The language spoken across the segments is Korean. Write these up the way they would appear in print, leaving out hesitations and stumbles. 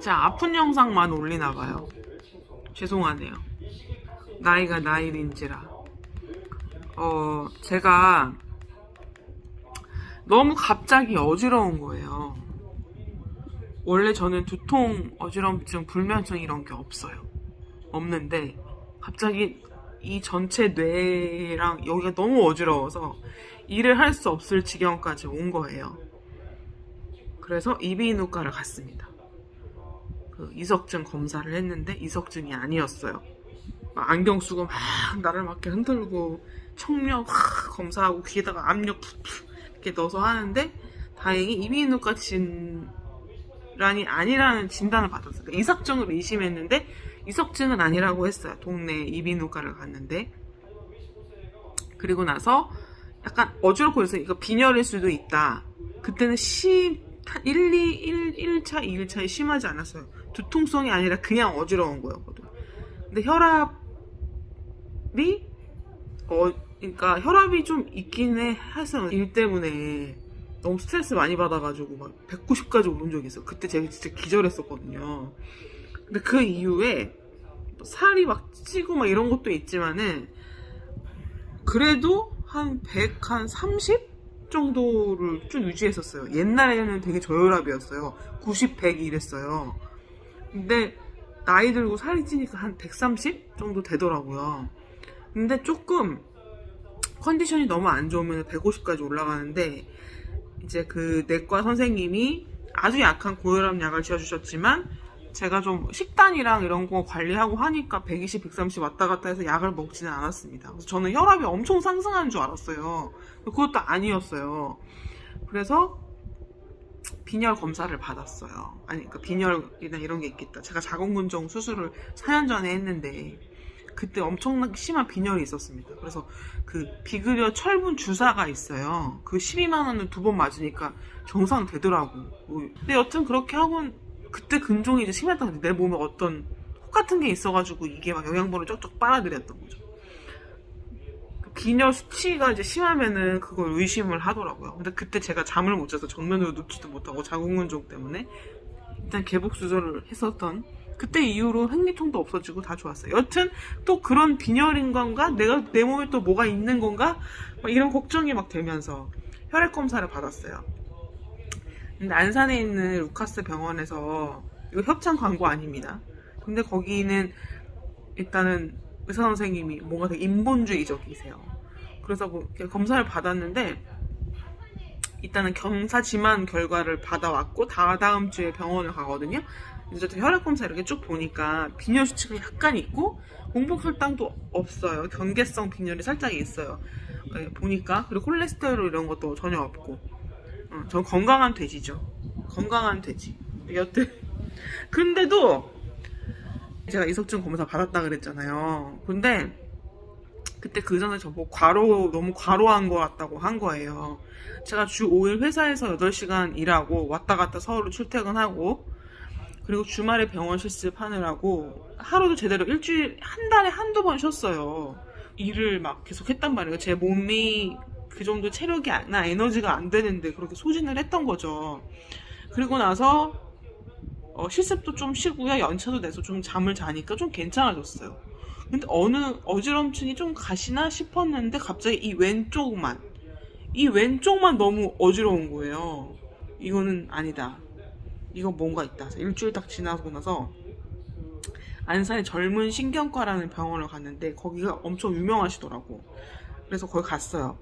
자, 아픈 영상만 올리나봐요. 죄송하네요. 나이가 나이인지라. 제가 너무 갑자기 어지러운 거예요. 원래 저는 두통, 어지럼증, 불면증 이런 게 없어요. 없는데 갑자기 이 전체 뇌랑 여기가 너무 어지러워서 일을 할 수 없을 지경까지 온 거예요. 그래서 이비인후과를 갔습니다. 그 이석증 검사를 했는데 이석증이 아니었어요. 안경 쓰고 막 나를 막 이렇게 흔들고 청력 검사하고 귀에다가 압력 이렇게 넣어서 하는데 다행히 이비인후과 질환이 아니라는 진단을 받았어요. 그러니까 이석증으로 의심했는데 이석증은 아니라고 했어요. 동네 이비인후과를 갔는데 그리고 나서 약간 어지럽고 해서 이거 빈혈일 수도 있다. 그때는 1차, 2일차에 심하지 않았어요. 두통성이 아니라 그냥 어지러운 거였거든. 근데 혈압이 그러니까 혈압이 좀 있긴 했어요. 일 때문에 너무 스트레스 많이 받아가지고 막 190까지 오른 적이 있어요. 그때 제가 진짜 기절했었거든요. 근데 그 이후에 살이 막 찌고 막 이런 것도 있지만은 그래도 한 130 정도를 쭉 유지했었어요. 옛날에는 되게 저혈압이었어요. 90, 100 이랬어요. 근데 나이 들고 살이 찌니까 한 130 정도 되더라고요. 근데 조금 컨디션이 너무 안 좋으면 150까지 올라가는데 이제 그 내과 선생님이 아주 약한 고혈압 약을 지어주셨지만 제가 좀 식단이랑 이런 거 관리하고 하니까 120, 130 왔다 갔다 해서 약을 먹지는 않았습니다. 그래서 저는 혈압이 엄청 상승하는 줄 알았어요. 그것도 아니었어요. 그래서 빈혈 검사를 받았어요. 아니, 그러니까 빈혈이나 이런 게 있겠다. 제가 자궁근종 수술을 4년 전에 했는데 그때 엄청나게 심한 빈혈이 있었습니다. 그래서 그 비그려 철분 주사가 있어요. 그 12만 원을 2번 맞으니까 정상 되더라고. 근데 여튼 그렇게 하고 그때 근종이 이제 심했던 건데 내 몸에 어떤 혹 같은 게 있어가지고 이게 막 영양분을 쪽쪽 빨아들였던 거죠. 그 빈혈 수치가 이제 심하면은 그걸 의심을 하더라고요. 근데 그때 제가 잠을 못 자서 정면으로 눕지도 못하고 자궁근종 때문에 일단 개복 수술을 했었던 그때 이후로 생리통도 없어지고 다 좋았어요. 여튼 또 그런 빈혈인 건가? 내 몸에 또 뭐가 있는 건가? 막 이런 걱정이 막 되면서 혈액 검사를 받았어요. 근데 안산에 있는 루카스 병원에서 이거 협찬 광고 아닙니다. 근데 거기는 일단은 의사 선생님이 뭔가 되게 인본주의적이세요. 그래서 뭐 검사를 받았는데 일단은 검사지만 결과를 받아왔고 다음 주에 병원을 가거든요. 이제 혈액 검사 이렇게 쭉 보니까 빈혈 수치가 약간 있고 공복 혈당도 없어요. 경계성 빈혈이 살짝 있어요. 보니까 그리고 콜레스테롤 이런 것도 전혀 없고 전 건강한 돼지죠. 건강한 돼지. 여튼 근데도 제가 이석증 검사 받았다 그랬잖아요. 근데 그때 그 전에 저보고 너무 과로한 것 같다고 한 거예요. 제가 주 5일 회사에서 8시간 일하고 왔다 갔다 서울로 출퇴근하고 그리고 주말에 병원 실습하느라고 하루도 제대로 한 달에 한두 번 쉬었어요. 일을 막 계속 했단 말이에요. 제 몸이 그 정도 체력이나 에너지가 안 되는데 그렇게 소진을 했던 거죠. 그리고 나서 실습도 좀 쉬고요. 연차도 내서 좀 잠을 자니까 좀 괜찮아졌어요. 근데 어느 어지럼증이 좀 가시나 싶었는데 갑자기 이 왼쪽만 너무 어지러운 거예요. 이거는 아니다. 이거 뭔가 있다. 일주일 딱 지나고 나서 안산의 젊은 신경과라는 병원을 갔는데 거기가 엄청 유명하시더라고. 그래서 거기 갔어요.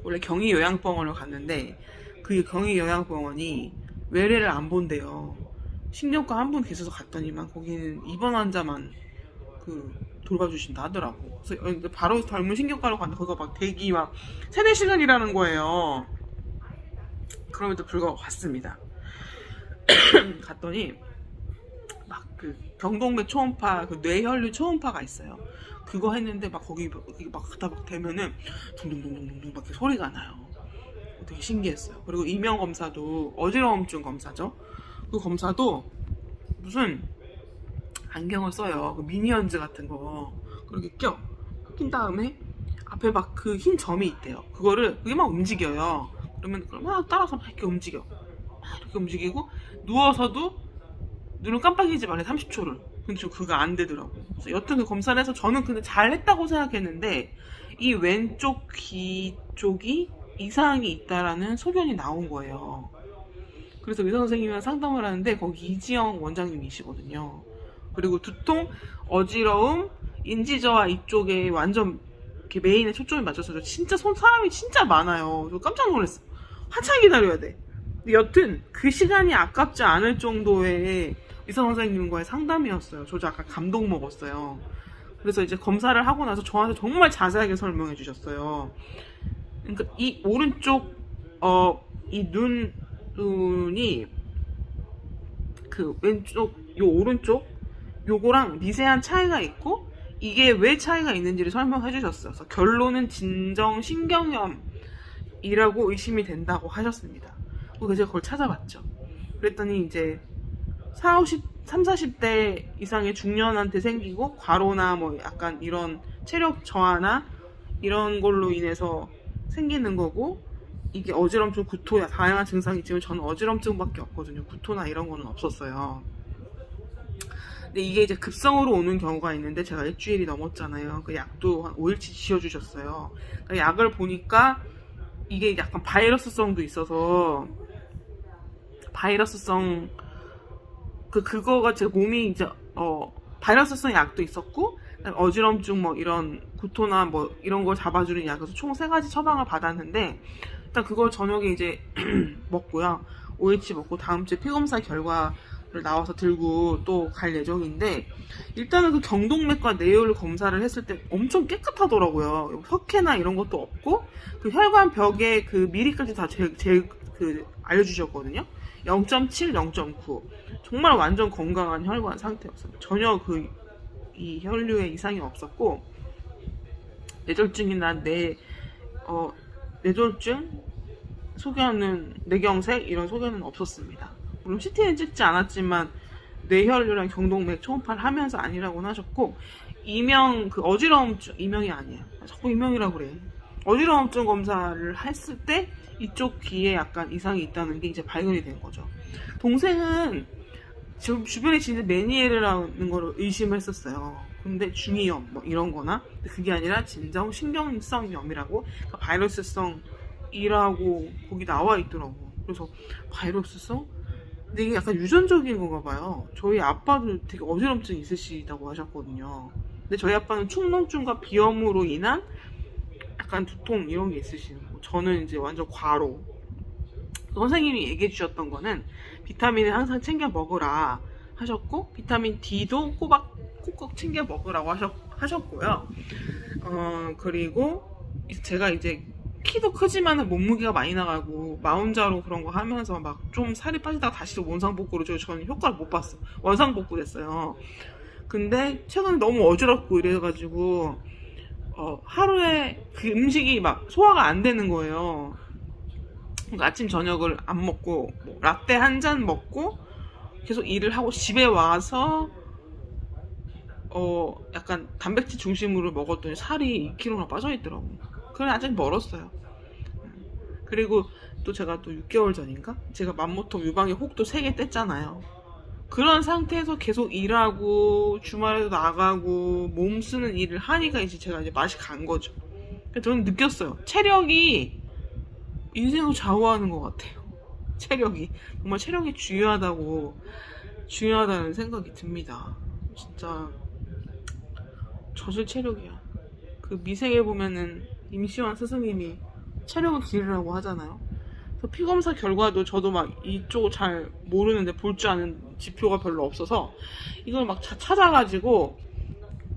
원래 경희요양병원을 갔는데 그 경희요양병원이 외래를 안 본대요. 신경과 한 분 계셔서 갔더니만 거기는 입원 환자만 돌봐주신다 하더라고. 그래서 바로 젊은 신경과로 갔는데 거기가 막 대기 막 3-4시간 일하는 거예요. 그럼에도 불구하고 갔습니다. 갔더니 막 그 경동맥 초음파, 그 뇌혈류 초음파가 있어요. 그거 했는데 막 거기 막 갖다 막 대면은 둥둥둥둥둥 막 소리가 나요. 되게 신기했어요. 그리고 이명 검사도 어지러움증 검사죠. 그 검사도 무슨 안경을 써요. 그 미니언즈 같은 거 그렇게 낀 다음에 앞에 막 그 흰 점이 있대요. 그게 막 움직여요. 그러면 그걸 막 따라서 막 이렇게 움직여. 막 이렇게 움직이고 누워서도 눈을 깜빡이지 말래 30초를. 근데 저 그거 안 되더라고. 그래서 여튼 그 검사를 해서 저는 근데 잘했다고 생각했는데 이 왼쪽 귀 쪽이 이상이 있다라는 소견이 나온 거예요. 그래서 의사 선생님이랑 상담을 하는데 거기 이지영 원장님이시거든요. 그리고 두통, 어지러움, 인지저하 이쪽에 완전 이렇게 메인에 초점이 맞춰서 저 진짜 사람이 진짜 많아요. 저 깜짝 놀랐어요. 한참 기다려야 돼. 근데 여튼 그 시간이 아깝지 않을 정도의 의사 선생님과의 상담이었어요. 저 약간 감동 먹었어요. 그래서 이제 검사를 하고 나서 저한테 정말 자세하게 설명해 주셨어요. 그러니까 이 오른쪽 이 눈이 그 왼쪽 요 오른쪽 요거랑 미세한 차이가 있고 이게 왜 차이가 있는지를 설명해 주셨어요. 그래서 결론은 진정신경염이라고 의심이 된다고 하셨습니다. 그래서 제가 그걸 찾아봤죠. 그랬더니 이제 30, 40대 이상의 중년한테 생기고 과로나 뭐 약간 이런 체력 저하나 이런 걸로 인해서 생기는 거고 이게 어지럼증, 구토, 다양한 증상이 있지만 저는 어지럼증밖에 없거든요. 구토나 이런 거는 없었어요. 근데 이게 이제 급성으로 오는 경우가 있는데 제가 일주일이 넘었잖아요. 그 약도 한 5일치 지어주셨어요. 그 약을 보니까 이게 약간 바이러스성도 있어서 바이러스성 그거가 제 몸이 이제 바이러스성 약도 있었고 어지럼증 뭐 이런 구토나 뭐 이런 걸 잡아주는 약에서 총 3가지 처방을 받았는데 일단 그걸 저녁에 이제 먹고요. 5일치 먹고 다음 주에 피검사 결과를 나와서 들고 또 갈 예정인데 일단은 그 경동맥과 뇌혈 검사를 했을 때 엄청 깨끗하더라고요. 석회나 이런 것도 없고 그 혈관 벽에 그 미리까지 다 알려주셨거든요. 0.7, 0.9 정말 완전 건강한 혈관 상태였어요. 전혀 이 혈류에 이상이 없었고 뇌졸중이나 뇌졸중 소견은 뇌경색 이런 소견은 없었습니다. 물론 CT는 찍지 않았지만 뇌혈류랑 경동맥 초음파를 하면서 아니라고는 하셨고 어지러움증 이명이 아니에요. 자꾸 이명이라고 그래. 어지러움증 검사를 했을 때 이쪽 귀에 약간 이상이 있다는 게 이제 발견이 된 거죠. 동생은 지금 주변에 지는 메니에르라는 걸 의심을 했었어요. 근데 중이염 뭐 이런 거나 그게 아니라 진정신경성염이라고 그러니까 바이러스성이라고 거기 나와 있더라고. 그래서 바이러스성? 근데 이게 약간 유전적인 건가 봐요. 저희 아빠도 되게 어지럼증 있으시다고 하셨거든요. 근데 저희 아빠는 축농증과 비염으로 인한 약간 두통 이런 게 있으시는 거. 저는 이제 완전 과로. 선생님이 얘기해 주셨던 거는 비타민을 항상 챙겨 먹으라 하셨고 비타민 D도 꼭꼭 챙겨 먹으라고 하셨고요. 그리고 제가 이제 키도 크지만 몸무게가 많이 나가고 마운자로 그런 거 하면서 막 좀 살이 빠지다가 다시 또 원상복구로 저는 효과를 못 봤어. 원상복구 됐어요. 근데 최근에 너무 어지럽고 이래가지고 하루에 그 음식이 막 소화가 안 되는 거예요. 그러니까 아침 저녁을 안 먹고 라떼 한 잔 먹고 계속 일을 하고 집에 와서 약간 단백질 중심으로 먹었더니 살이 2kg나 빠져있더라고. 그건 아직 멀었어요. 그리고 또 제가 또 6개월 전인가 제가 맘모톰 유방의 혹도 3개 뗐잖아요. 그런 상태에서 계속 일하고 주말에도 나가고 몸 쓰는 일을 하니까 이제 제가 이제 맛이 간 거죠. 저는 느꼈어요. 체력이 인생을 좌우하는 것 같아요. 체력이 정말 체력이 중요하다는 생각이 듭니다. 진짜 저질 체력이야. 그 미생에 보면은 임시완 스승님이 체력을 기르라고 하잖아요. 그래서 피검사 결과도 저도 막 이쪽 잘 모르는데 볼 줄 아는 지표가 별로 없어서 이걸 막 찾아가지고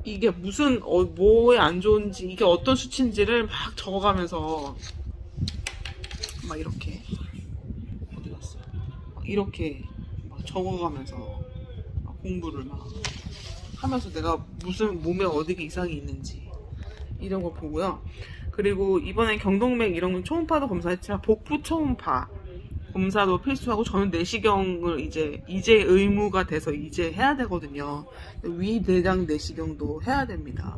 이게 무슨 뭐에 안 좋은지 이게 어떤 수치인지를 막 적어가면서 막 이렇게 어디 갔어? 막 이렇게 막 적어가면서 막 공부를 막 하면서 내가 무슨 몸에 어디가 이상이 있는지 이런 걸 보고요. 그리고 이번에 경동맥 이런 건 초음파도 검사했지만 복부 초음파 검사도 필수하고 저는 내시경을 이제 의무가 돼서 이제 해야 되거든요. 위 대장 내시경도 해야 됩니다.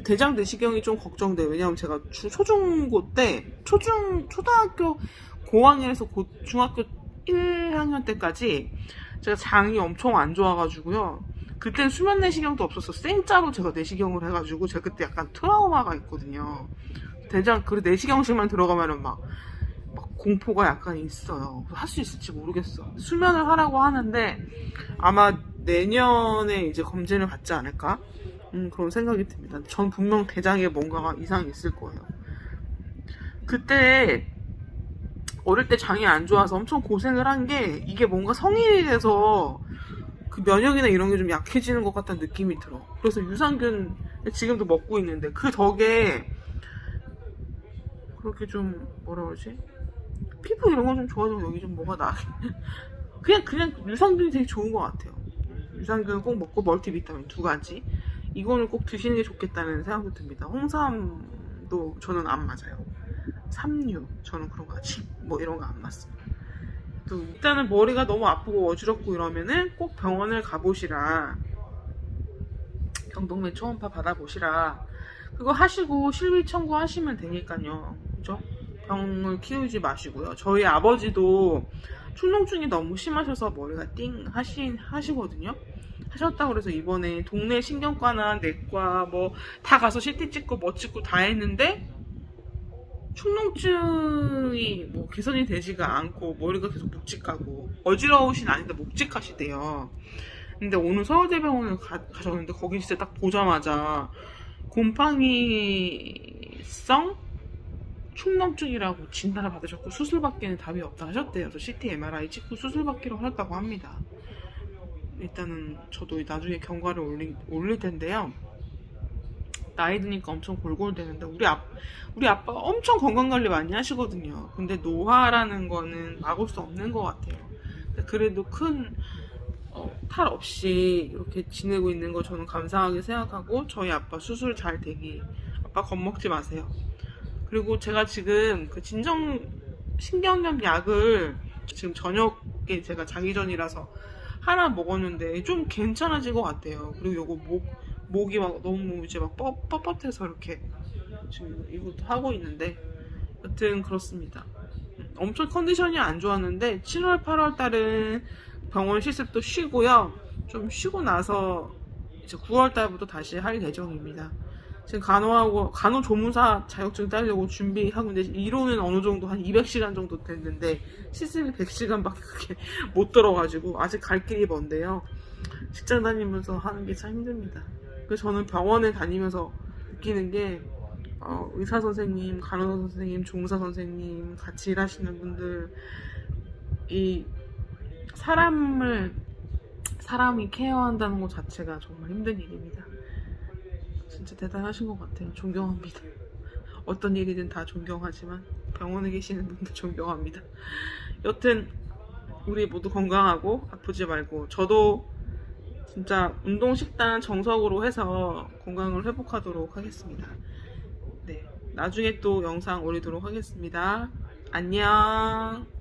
대장 내시경이 좀 걱정돼요. 왜냐하면 제가 초중고 때 초등학교 고학년에서 중학교 1학년 때까지 제가 장이 엄청 안 좋아가지고요. 그때는 수면 내시경도 없었어. 생짜로 제가 내시경을 해가지고 제가 그때 약간 트라우마가 있거든요. 대장 그 내시경실만 들어가면은 막 공포가 약간 있어요. 할 수 있을지 모르겠어. 수면을 하라고 하는데 아마 내년에 이제 검진을 받지 않을까? 그런 생각이 듭니다. 전 분명 대장에 뭔가가 이상이 있을 거예요. 그때 어릴 때 장이 안 좋아서 엄청 고생을 한 게 이게 뭔가 성인이 돼서 그 면역이나 이런 게 좀 약해지는 것 같다는 느낌이 들어. 그래서 유산균 지금도 먹고 있는데 그 덕에 그렇게 좀 뭐라 그러지? 피부 이런 거 좀 좋아지고 여기 좀 뭐가 나. 그냥 유산균이 되게 좋은 것 같아요. 유산균 꼭 먹고 멀티비타민 2가지 이거는 꼭 드시는 게 좋겠다는 생각도 듭니다. 홍삼도 저는 안 맞아요. 삼류 저는 그런 거 뭐 이런 거 안 맞습니다. 또 일단은 머리가 너무 아프고 어지럽고 이러면은 꼭 병원을 가보시라. 경동맥 초음파 받아보시라. 그거 하시고 실비 청구하시면 되니까요. 그죠? 병을 키우지 마시고요. 저희 아버지도 축농증이 너무 심하셔서 머리가 띵 하시거든요. 하셨다고 그래서 이번에 동네 신경과나 내과 뭐 다 가서 CT 찍고 뭐 찍고 다 했는데 축농증이 뭐 개선이 되지가 않고 머리가 계속 묵직하고 어지러우신 아닌데 묵직하시대요. 근데 오늘 서울대병원을 가셨는데 거기 진짜 딱 보자마자 곰팡이성 축농증이라고 진단을 받으셨고 수술받기에는 답이 없다 하셨대요. 그래서 CT, MRI 찍고 수술받기로 하셨다고 합니다. 일단은 저도 나중에 경과를 올릴 텐데요. 나이 드니까 엄청 골골대는데 우리 아빠가 엄청 건강관리 많이 하시거든요. 근데 노화라는 거는 막을 수 없는 것 같아요. 그래도 큰 탈 없이 이렇게 지내고 있는 거 저는 감사하게 생각하고 저희 아빠 수술 잘 되기 아빠 겁먹지 마세요. 그리고 제가 지금 그 신경염 약을 지금 저녁에 제가 자기 전이라서 하나 먹었는데 좀 괜찮아진 것 같아요. 그리고 요거 목이 막 너무 이제 막 뻣뻣해서 이렇게 지금 이것도 하고 있는데 여튼 그렇습니다. 엄청 컨디션이 안 좋았는데 7월 8월 달은 병원 실습도 쉬고요. 좀 쉬고 나서 이제 9월 달부터 다시 할 예정입니다. 지금 간호조무사 자격증 따려고 준비하고 있는데 이론은 어느 정도 한 200시간 정도 됐는데 실습이 100시간밖에 그렇게 못 들어가지고 아직 갈 길이 먼데요. 직장 다니면서 하는 게 참 힘듭니다. 그래서 저는 병원에 다니면서 느끼는 게 의사 선생님, 간호사 선생님, 종사 선생님 같이 일하시는 분들 이 사람이 케어한다는 것 자체가 정말 힘든 일입니다. 진짜 대단하신 것 같아요. 존경합니다. 어떤 일이든 다 존경하지만 병원에 계시는 분들 존경합니다. 여튼 우리 모두 건강하고 아프지 말고 저도 진짜 운동 식단 정석으로 해서 건강을 회복하도록 하겠습니다. 네, 나중에 또 영상 올리도록 하겠습니다. 안녕.